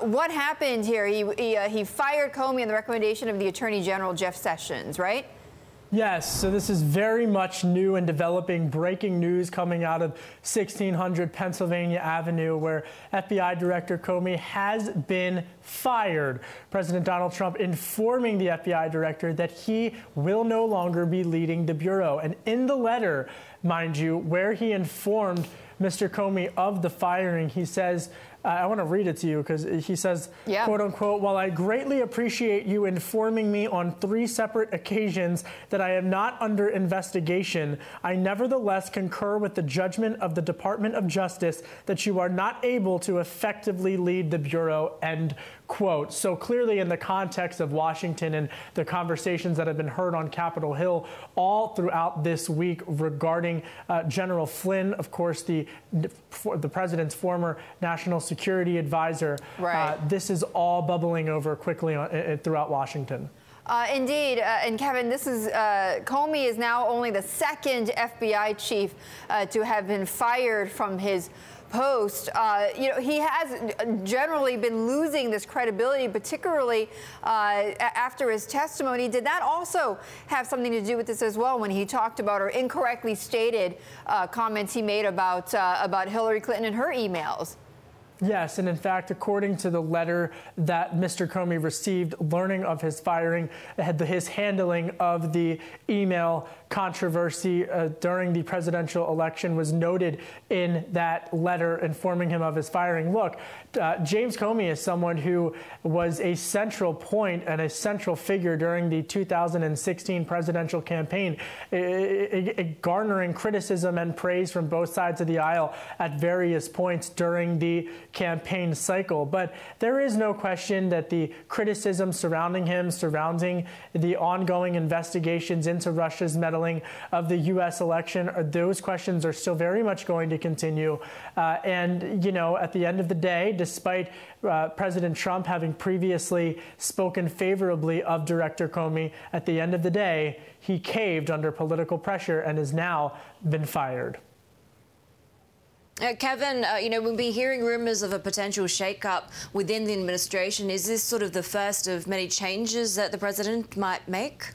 What happened here? He fired Comey on the recommendation of the Attorney General, Jeff Sessions, right? Yes, so this is very much new and developing breaking news coming out of 1600 Pennsylvania Avenue, where FBI Director Comey has been fired. President Donald Trump informing the FBI director that he will no longer be leading the Bureau. And in the letter, mind you, where he informed Mr. Comey of the firing, he says, I want to read it to you because he says, quote unquote, while I greatly appreciate you informing me on 3 separate occasions that I am not under investigation, I nevertheless concur with the judgment of the Department of Justice that you are not able to effectively lead the Bureau, end quote. So clearly in the context of Washington and the conversations that have been heard on Capitol Hill all throughout this week regarding General Flynn, of course, the president's former national security advisor. Right. This is all bubbling over quickly throughout Washington. Indeed. And Kevin, this is Comey is now only the 2nd FBI chief to have been fired from his post. You know, he has generally been losing this credibility, particularly after his testimony. Did that also have something to do with this as well, when he talked about or incorrectly stated comments he made about Hillary Clinton and her emails? Yes, and in fact, according to the letter that Mr. Comey received learning of his firing, his handling of the email controversy during the presidential election was noted in that letter informing him of his firing. Look, James Comey is someone who was a central point and a central figure during the 2016 presidential campaign, garnering criticism and praise from both sides of the aisle at various points during the campaign cycle. But there is no question that the criticism surrounding him, surrounding the ongoing investigations into Russia's meddling of the U.S. election, those questions are still very much going to continue. And, you know, at the end of the day, despite President Trump having previously spoken favorably of Director Comey, at the end of the day, he caved under political pressure and has now been fired. Kevin, you know, we'll be hearing rumours of a potential shake-up within the administration. Is this sort of the first of many changes that the president might make?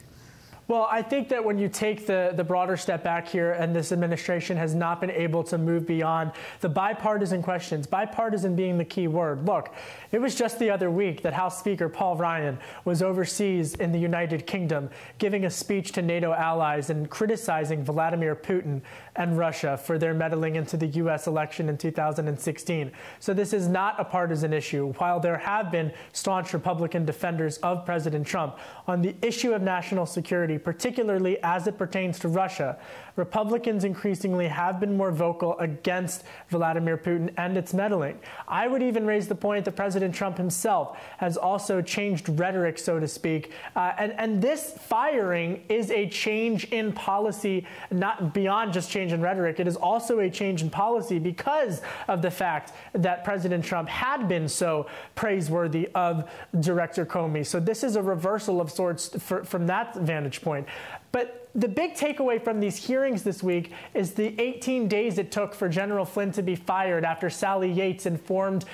Well, I think that when you take the broader step back here, and this administration has not been able to move beyond the bipartisan questions, bipartisan being the key word. Look, it was just the other week that House Speaker Paul Ryan was overseas in the United Kingdom giving a speech to NATO allies and criticizing Vladimir Putin and Russia for their meddling into the U.S. election in 2016. So this is not a partisan issue. While there have been staunch Republican defenders of President Trump on the issue of national security, particularly as it pertains to Russia, Republicans increasingly have been more vocal against Vladimir Putin and its meddling. I would even raise the point that President Trump himself has also changed rhetoric, so to speak. And this firing is a change in policy, not beyond just change in rhetoric. It is also a change in policy because of the fact that President Trump had been so praiseworthy of Director Comey. So this is a reversal of sorts from that vantage point. But the big takeaway from these hearings this week is the 18 days it took for General Flynn to be fired after Sally Yates informed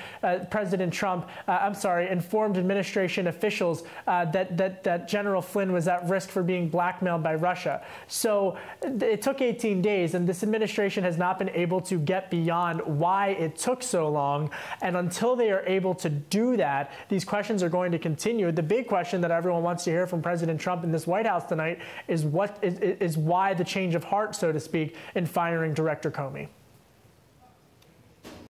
President Trump, informed administration officials that General Flynn was at risk for being blackmailed by Russia. So it took 18 days, and this administration has not been able to get beyond why it took so long. And until they are able to do that, these questions are going to continue. The big question that everyone wants to hear from President Trump in this White House tonight is why the change of heart, so to speak, in firing Director Comey.